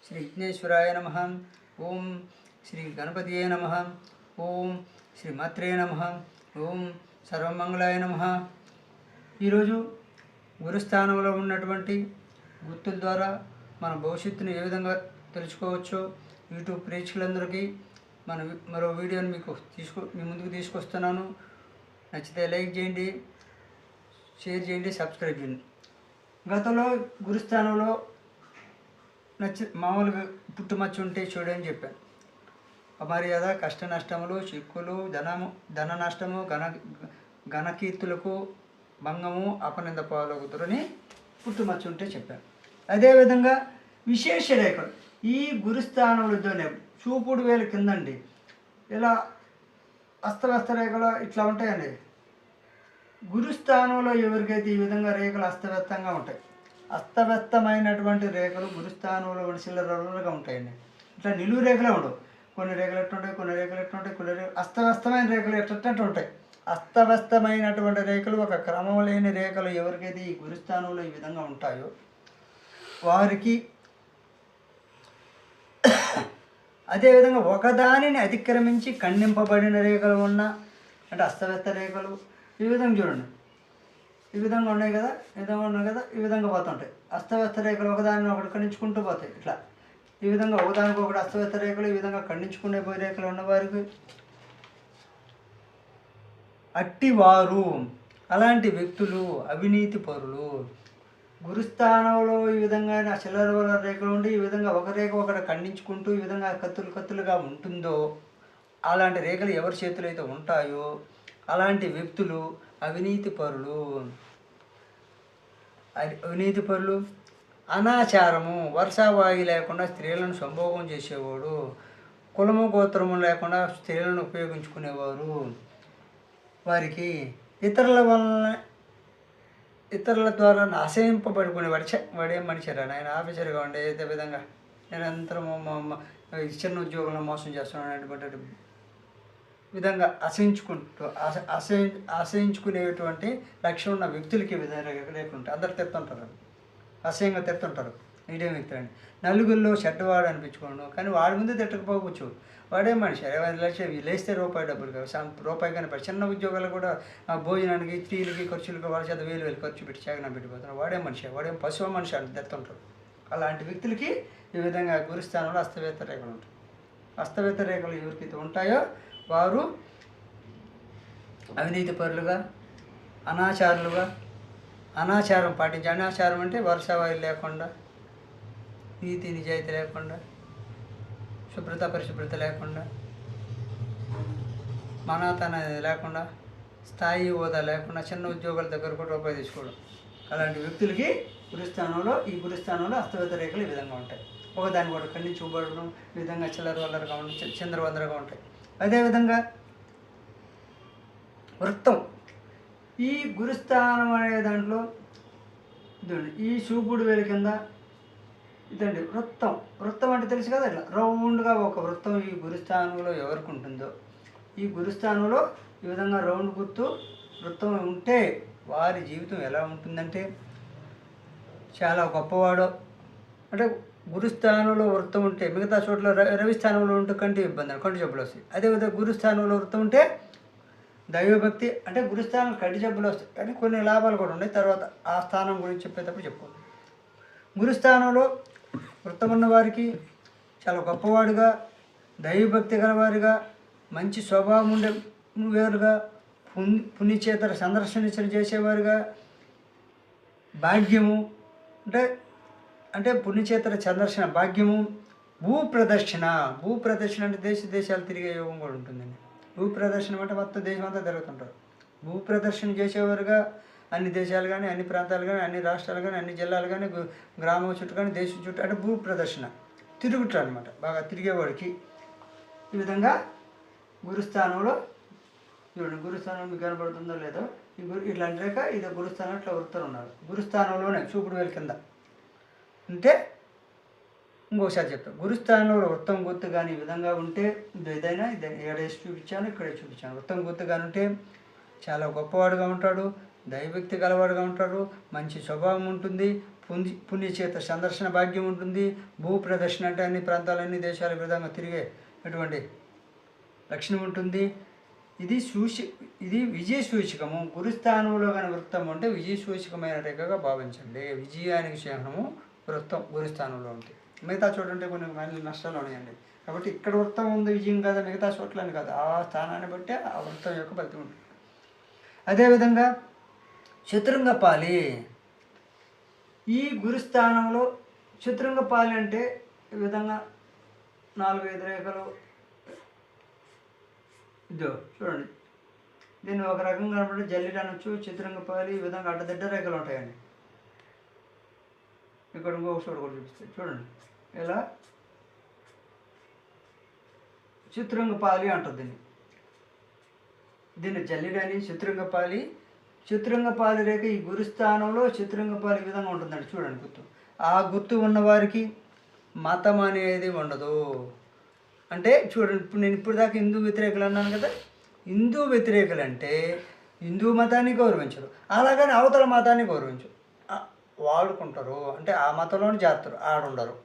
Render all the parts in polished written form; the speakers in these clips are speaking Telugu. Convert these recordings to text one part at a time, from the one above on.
శ్రీ విఘ్నేశ్వరాయ నమః. ఓం శ్రీ గణపతియే నమః. ఓం శ్రీ మాత్రే నమః. ఓం సర్వమంగళాయ నమః. ఈరోజు గురుస్థానంలో ఉన్నటువంటి గుర్తుల ద్వారా మన భవిష్యత్తును ఏ విధంగా తెలుసుకోవచ్చో యూట్యూబ్ ప్రేక్షకులందరికీ మరో వీడియోని మీ ముందుకు తీసుకొస్తున్నాను. నచ్చితే లైక్ చేయండి, షేర్ చేయండి, సబ్స్క్రైబ్ చేయండి. గతంలో గురుస్థానంలో మామూలుగా పుట్టుమచ్చ ఉంటే చూడని చెప్పాను. అమర్యాద, కష్ట నష్టములు, చిక్కులు, ధన నష్టము, ఘనకీర్తులకు భంగము, అపనింద పాలగుతురని పుట్టుమచ్చ ఉంటే చెప్పాను. అదేవిధంగా విశేష రేఖలు ఈ గురుస్థానంలోనే చూపుడు వేలు కిందండి ఇలా అస్తవ్యస్త రేఖలు ఇట్లా ఉంటాయండి. గురుస్థానంలో ఎవరికైతే ఈ విధంగా రేఖలు అస్తవ్యస్తంగా ఉంటాయి, అస్తవ్యస్తమైనటువంటి రేఖలు గురుస్థానంలో చిల్లరగా ఉంటాయండి. ఇట్లా నిలువు రేఖలే ఉండవు. కొన్ని రేఖలు ఎట్టుంటాయి, కొన్ని రేఖలు ఎట్టుంటాయి, కొన్ని రేఖలు అస్తవ్యస్తమైన రేఖలు ఎట్టు ఉంటాయి. అస్తవ్యస్తమైనటువంటి రేఖలు, ఒక క్రమం లేని రేఖలు ఎవరికైతే ఈ గురుస్థానంలో ఈ విధంగా ఉంటాయో వారికి అదేవిధంగా ఒకదానిని అతిక్రమించి ఖండింపబడిన రేఖలు ఉన్న అంటే అస్తవ్యస్త రేఖలు ఈ విధంగా చూడండి, ఈ విధంగా ఉన్నాయి కదా, ఈ విధంగా పోతుంటాయి. అస్తవ్యస్త రేఖలు ఒకదానిని ఒకటి ఖండించుకుంటూ పోతాయి. ఇట్లా ఈ విధంగా ఒకదానికి ఒకటి అస్తవ్యస్త రేఖలు ఈ విధంగా ఖండించుకునే పోయే రేఖలు ఉన్నవారికి అట్టివారు, అలాంటి వ్యక్తులు అవినీతి పరులు. గురుస్థానంలో ఈ విధంగా చిల్లర రేఖలు ఉండి ఈ విధంగా ఒక రేఖ ఒకటి ఖండించుకుంటూ ఈ విధంగా కత్తులుగా ఉంటుందో అలాంటి రేఖలు ఎవరి చేతులు అయితే ఉంటాయో అలాంటి వ్యక్తులు అవినీతి పరులు. అనాచారము, వర్షావాయి లేకుండా స్త్రీలను సంభోగం చేసేవాడు, కులము గోత్రము లేకుండా స్త్రీలను ఉపయోగించుకునేవారు, వారికి ఇతరుల ద్వారా ఆశ్రయింపబడుకునే వాడేం మనిషిరా నాయన, ఆఫీసర్గా ఉండే ఇదే విధంగా నిరంతరము చిన్న ఉద్యోగంలో మోసం చేస్తున్నాను అనేటువంటి విధంగా ఆశ్రయించుకునేటువంటి లక్ష్యం ఉన్న వ్యక్తులకి విధంగా లేకుంటాయి. అందరు తెస్తుంటారు, అసహ్యంగా తెస్తుంటారు. మీడియం వ్యక్తులు అండి. నలుగురిలో చెడ్డవాడు అనిపించుకోండు, కానీ వాడి ముందు తిట్టకపోవచ్చు. వాడే మనిషి 20 లక్షలు లేస్తే రూపాయి డబ్బులు కావు, రూపాయి కానీ చిన్న ఉద్యోగాలు కూడా భోజనానికి, స్త్రీలకి, ఖర్చులకు వాళ్ళ చేత వేలు ఖర్చు పెట్టి చాగన పెట్టిపోతున్నారు. వాడే మనిషి, వాడేం పశువు మనిషి అని తెస్తుంటారు. అలాంటి వ్యక్తులకి ఈ విధంగా గురుస్థానంలో అస్తవ్యస్త రేఖలు ఉంటాయి. అస్తవ్యస్త రేఖలు ఎవరికైతే ఉంటాయో వారు అవినీతి పరులుగా, అనాచారులుగా, అనాచారం పాటించి, అనాచారం అంటే వర్షావాయు లేకుండా, నీతి నిజాయితీ లేకుండా, శుభ్రత పరిశుభ్రత లేకుండా, మనాతన లేకుండా, స్థాయి హోదా లేకుండా, చిన్న ఉద్యోగాల దగ్గర కూడా రూపాయి తీసుకోవడం. అలాంటి వ్యక్తులకి ఈ గురుస్థానంలో అస్తవ్యస్త రేఖలు ఈ విధంగా ఉంటాయి. ఒకదాన్ని కూడా ఖండించుకోబడడం, ఈ విధంగా చిల్లరవల్లరగా ఉంటాయి, చిందరవందరగా ఉంటాయి. అదేవిధంగా వృత్తం, ఈ గురుస్థానం అనే దాంట్లో ఇదండి, ఈ చూపుడు వేలు కింద ఇదండి వృత్తం అంటే తెలుసు కదా, ఇట్లా రౌండ్గా ఒక వృత్తం ఈ గురుస్థానంలో ఎవరికి ఉంటుందో, ఈ గురుస్థానంలో ఈ విధంగా రౌండ్ గుర్తు వృత్తం ఉంటే వారి జీవితం ఎలా ఉంటుందంటే చాలా గొప్పవాడు. అంటే గురుస్థానంలో వృత్తం ఉంటే మిగతా చోట్ల రవి స్థానంలో ఉంటే కంటి ఇబ్బంది, కంటి జబ్బులు వస్తాయి. అదేవిధంగా గురుస్థానంలో వృత్తం ఉంటే దైవభక్తి, అంటే గురుస్థానం కంటి జబ్బులు వస్తాయి, కానీ కొన్ని లాభాలు కూడా ఉన్నాయి. తర్వాత ఆ స్థానం గురించి చెప్పేటప్పుడు చెప్పుకోండి. గురుస్థానంలో వృత్తం ఉన్న వారికి చాలా గొప్పవాడుగా, దైవభక్తి గలవారిగా, మంచి స్వభావం ఉండే వేరుగా, పుణ్యక్షేత్ర సందర్శన చేసేవారుగా, భాగ్యము అంటే పుణ్యక్షేత్ర సందర్శన భాగ్యము, భూప్రదర్శన అంటే దేశాలు తిరిగే యోగం కూడా ఉంటుందండి. భూప్రదర్శనం అంటే మొత్తం దేశం అంతా తిరుగుతుంటారు. భూప్రదర్శన చేసేవారుగా అన్ని దేశాలు కానీ, అన్ని ప్రాంతాలు కానీ, అన్ని రాష్ట్రాలు కానీ, అన్ని జిల్లాలు కానీ, గ్రామం చుట్టూ కానీ, దేశం చుట్టూ అంటే భూప్రదర్శన తిరుగుతారు అనమాట. బాగా తిరిగేవాడికి ఈ విధంగా గురుస్థానంలో చూడండి. గురుస్థానం మీకు కనబడుతుందో లేదో, ఇట్లాంటి రేఖ ఇది గురుస్థానం ఇట్లా వృత్తులు ఉన్నారు. గురుస్థానంలోనే చూపుడు వేలు కింద ఉంటే ఇంకోసారి చెప్తాను. గురుస్థానంలో వృత్తం గుర్తు కానీ ఈ విధంగా ఉంటే ఏదైనా ఏడేసి చూపించాను, ఇక్కడే చూపించాను. వృత్తం గుర్తు కానీ ఉంటే చాలా గొప్పవాడుగా ఉంటాడు, దైవభక్తి గలవాడుగా ఉంటాడు, మంచి స్వభావం ఉంటుంది, పుణ్యక్షేత్ర సందర్శన భాగ్యం ఉంటుంది. భూ ప్రదర్శన అంటే అన్ని ప్రాంతాలన్నీ దేశాల విధంగా తిరిగేటువంటి లక్షణం ఉంటుంది. ఇది విజయ సూచకము. గురుస్థానంలో కానీ వృత్తం అంటే విజయ సూచకమైన రేఖగా భావించండి. విజయానికి చిహ్నము వృత్తం గురుస్థానంలో ఉంటుంది. మిగతా చోట కొన్ని మళ్ళీ నష్టాలు ఉన్నాయండి. కాబట్టి ఇక్కడ వృత్తం ఉంది విజయం కదా, మిగతా చోట్లని కాదు, ఆ స్థానాన్ని బట్టి ఆ వృత్తం యొక్క ఫలితం ఉంటుంది. అదేవిధంగా చతురంగపాలి, ఈ గురుస్థానంలో చతురంగపాలి అంటే ఈ విధంగా 4-5 రేఖలు. ఇదో చూడండి, దీన్ని ఒక రకంగా కనబడి జల్లిడ అనొచ్చు, చతురంగపాలి. ఈ విధంగా అడ్డదిడ్డ రేఖలు ఉంటాయండి. ఇక్కడ ఇంకొక చోట కూడా చూపిస్తాయి చూడండి. ఇలా చతురంగపాలి అంటుంది దీన్ని జల్లిడని. చతురంగపాలి రేఖ ఈ గురుస్థానంలో చతురంగపాలి ఈ విధంగా ఉంటుందండి. చూడండి గుర్తు. ఆ గుర్తు ఉన్నవారికి మతం అనేది ఉండదు. అంటే చూడండి, నేను ఇప్పుడు దాకా హిందూ వ్యతిరేకులు అన్నాను కదా. హిందూ వ్యతిరేకులు అంటే హిందూ మతాన్ని గౌరవించరు, అలాగని అవతల మతాన్ని గౌరవించరు. వాడుకుంటారు, అంటే ఆ మతంలోనే చేస్తారు, ఆడుండరు.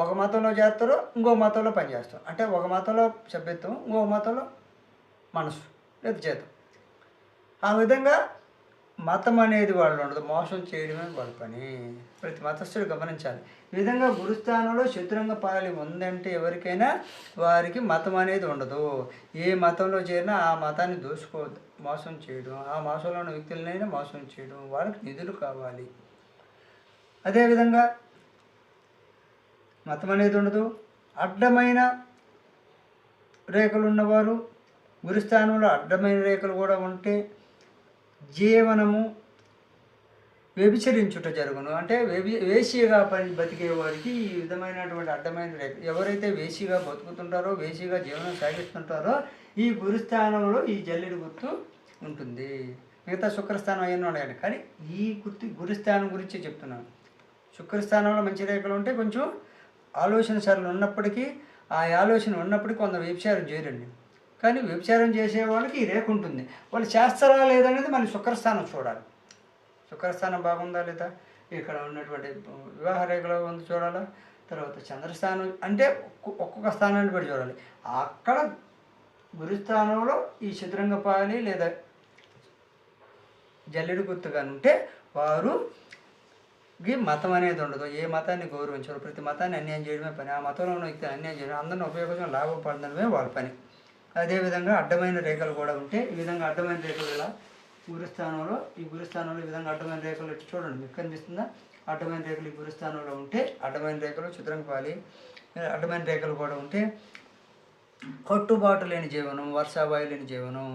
ఒక మతంలో చేస్తారు, ఇంకో మతంలో పనిచేస్తారు. అంటే ఒక మతంలో సభ్యత్వం, ఇంకో మతంలో మనసు లేదా చేతం. ఆ విధంగా మతం అనేది వాళ్ళు ఉండదు, మోసం చేయడమే వాళ్ళ పని. ప్రతి మతస్థుడు గమనించాలి. ఈ విధంగా గురుస్థానంలో చతురంగపాలి ఉందంటే ఎవరికైనా వారికి మతం అనేది ఉండదు. ఏ మతంలో చేరినా ఆ మతాన్ని దోసుకోవద్దు, మోసం చేయడం, ఆ మోసంలో ఉన్న వ్యక్తులనైనా మోసం చేయడం, వాళ్ళకి నిధులు కావాలి. అదేవిధంగా మతం అనేది ఉండదు. అడ్డమైన రేఖలు ఉన్నవారు గురుస్థానంలో అడ్డమైన రేఖలు కూడా ఉంటే జీవనము వ్యభిచరించుట జరుగును. అంటే వేశ్యగా బతికే వారికి ఈ విధమైనటువంటి అడ్డమైన రేఖ, ఎవరైతే వేశ్యగా బతుకుతుంటారో, వేశ్యగా జీవనం సాగిస్తుంటారో ఈ గురుస్థానంలో ఈ జల్లెడు గుర్తు ఉంటుంది. మిగతా శుక్రస్థానం అవన్నీ ఉన్నాయండి, కానీ ఈ గురుస్థానం గురించి చెప్తున్నాను. శుక్రస్థానంలో మంచి రేఖలు ఉంటే కొంచెం ఆలోచన సరళి ఉన్నప్పటికీ, ఆ ఆలోచన ఉన్నప్పటికీ కొంత వ్యభిచారం చేయరండి. కానీ వ్యభిచారం చేసే వాళ్ళకి ఈ రేఖ ఉంటుంది. వాళ్ళు చేస్తారా లేదనేది మన శుక్రస్థానం చూడాలి. శుక్రస్థానం బాగుందా లేదా, ఇక్కడ ఉన్నటువంటి వివాహ రేఖలో ఉంది చూడాలా. తర్వాత చంద్రస్థానం అంటే ఒక్కొక్క స్థానాన్ని బట్టి చూడాలి. అక్కడ గురుస్థానంలో ఈ చతురంగపాలి లేదా జల్లెడు గుర్తుగా ఉంటే వారు మతం అనేది ఉండదు, ఏ మతాన్ని గౌరవించరు, ప్రతి మతాన్ని అన్యాయం చేయడమే పని. ఆ మతంలో ఉన్న వ్యక్తిని అన్యాయం చేయడం, అందరిని ఉపయోగించడం, లాభపడడమే వాళ్ళ పని. అదేవిధంగా అడ్డమైన రేఖలు కూడా ఉంటే ఈ విధంగా అడ్డమైన రేఖలు ఇలా గురుస్థానంలో ఈ విధంగా అడ్డమైన రేఖలు వచ్చి చూడండి, మీకు కనిపిస్తుందా? అడ్డమైన రేఖలు ఈ గురుస్థానంలో ఉంటే, అడ్డమైన రేఖలు చతురంగపాలి అడ్డమైన రేఖలు కూడా ఉంటే కట్టుబాటు లేని జీవనం, వర్షాబాయి లేని జీవనం.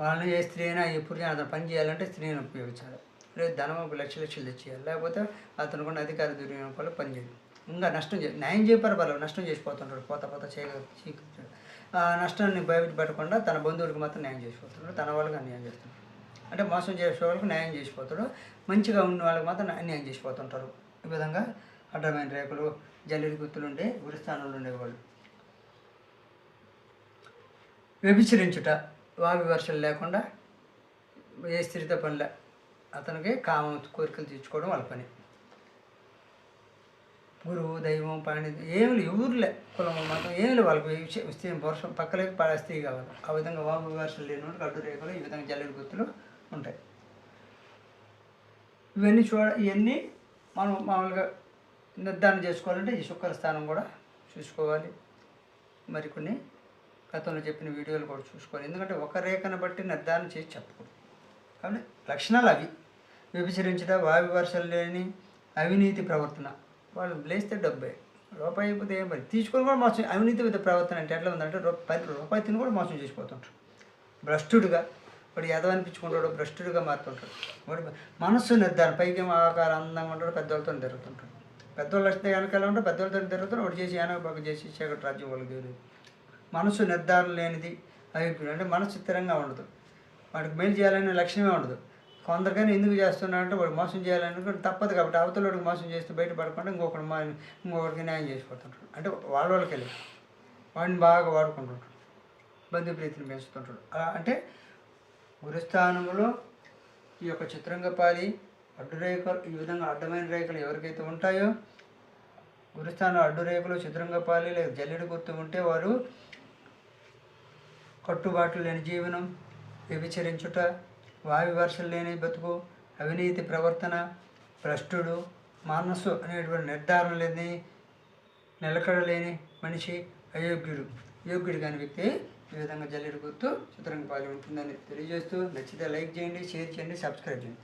వాళ్ళని ఏ స్త్రీ అయినా ఎప్పుడు అతను పని చేయాలంటే స్త్రీని ఉపయోగించాలి, లేదు ధనం లక్షలు తెచ్చేయాలి, లేకపోతే అతను కూడా అధికార దుర్వినియోగం వల్ల పనిచేయాలి. ఇంకా నష్టం న్యాయం చేయపారు పర్వాలేదు, నష్టం చేసిపోతుంటాడు, పోత చీకుతాడు. ఆ నష్టాన్ని బయటపడకుండా తన బంధువులకు మాత్రం న్యాయం చేసిపోతున్నాడు, తన వాళ్ళకి అన్యాయం చేస్తున్నాడు. అంటే మోసం చేసే వాళ్ళకి న్యాయం చేసిపోతాడు, మంచిగా ఉన్న వాళ్ళకి మాత్రం అన్యాయం చేసిపోతుంటారు. ఈ విధంగా అడ్డమైన రేఖలు జల్లెడి గుర్తులు ఉండే గురుస్థానంలో ఉండేవాళ్ళు. వ్యభిచరించుట, వావివర్షలు లేకుండా ఏ స్త్రీతో పనిలే, అతనికి కామం కోరికలు తీర్చుకోవడం వాళ్ళ పని. గురువు దైవం పాణి ఏమి ఊర్లే, కులం మతం ఏమి వాళ్ళకి స్త్రీ వర్షం పక్కలేక స్త్రీ కావాలి. ఆ విధంగా వావివర్షలు లేని వాళ్ళకి అడ్డు రేఖలు ఈ విధంగా జల్లెడి గుర్తులు ఉంటాయి. ఇవన్నీ మనం మామూలుగా నిర్ధారణ చేసుకోవాలంటే ఈ శుక్రస్థానం కూడా చూసుకోవాలి. మరికొన్ని గతంలో చెప్పిన వీడియోలు కూడా చూసుకోవాలి. ఎందుకంటే ఒక రేఖను బట్టి నిర్ధారణ చేసి చెప్పకూడదు. కాబట్టి లక్షణాలు అవి: వ్యభిచరించడం, వావివర్షలు లేని అవినీతి ప్రవర్తన. వాళ్ళు లేస్తే డబ్బే, రూపాయి అయిపోతే ఏం పని, తీసుకొని కూడా మోసం. అవినీతి ప్రవర్తన అంటే ఎట్లా ఉందంటే రూపాయి తిని కూడా మోసం చేసిపోతుంటారు. భ్రష్టుడుగా వాడు ఎదవ అనిపించుకుంటాడు, భ్రష్టుడిగా మారుతుంటాడు. వాడు మనస్సు నిర్ధారణ, పైకి ఆకారం అందంగా ఉంటాడు, పెద్దవాళ్ళతో తిరుగుతుంటాడు. పెద్దవాళ్ళు వస్తే వెనకాల ఉంటాడు, పెద్దవాళ్ళతో తిరుగుతాడు. వాడు చేసి వెనక చేసి చీకటి రాజ్యం వాళ్ళకి తెలియదు. మనస్సు నిర్ధారణ లేనిది అభిప్రాయం, అంటే మనస్సు స్థిరంగా ఉండదు, వాడికి మేలు చేయాలనే లక్ష్యమే ఉండదు. కొందరికైనా ఎందుకు చేస్తున్నాడంటే వాడు మోసం చేయాలనుకుంటే తప్పదు. కాబట్టి అవతలవాడికి మోసం చేస్తే బయటపడకుండా ఇంకొకరికి న్యాయం చేసిపోతుంటాడు. అంటే వాళ్ళకి వెళ్ళి వాడిని బాగా వాడుకుంటుంటాడు, బంధుప్రీతిని పెంచుతుంటాడు. అంటే గురుస్థానంలో ఈ యొక్క చతురంగపాలి అడ్డు రేఖలు ఈ విధంగా అడ్డమైన రేఖలు ఎవరికైతే ఉంటాయో, గురుస్థానంలో అడ్డు రేఖలు, చతురంగపాలి లేదా జల్లెడు గుర్తు ఉంటే వారు కట్టుబాట్లు లేని జీవనం, వ్యభిచరించుట, వావి వరుసలు లేని బతుకు, అవినీతి ప్రవర్తన, భ్రష్టుడు, మనస్సు అనేటువంటి నిర్ధారణ లేని, నిలకడలేని మనిషి, అయోగ్యుడు. యోగ్యుడు కాని వ్యక్తి ఈ విధంగా జల్లెడు గుర్తు, చతురంగపాలి ఉంటుందని తెలియజేస్తూ, నచ్చితే లైక్ చేయండి, షేర్ చేయండి, సబ్స్క్రైబ్ చేయండి.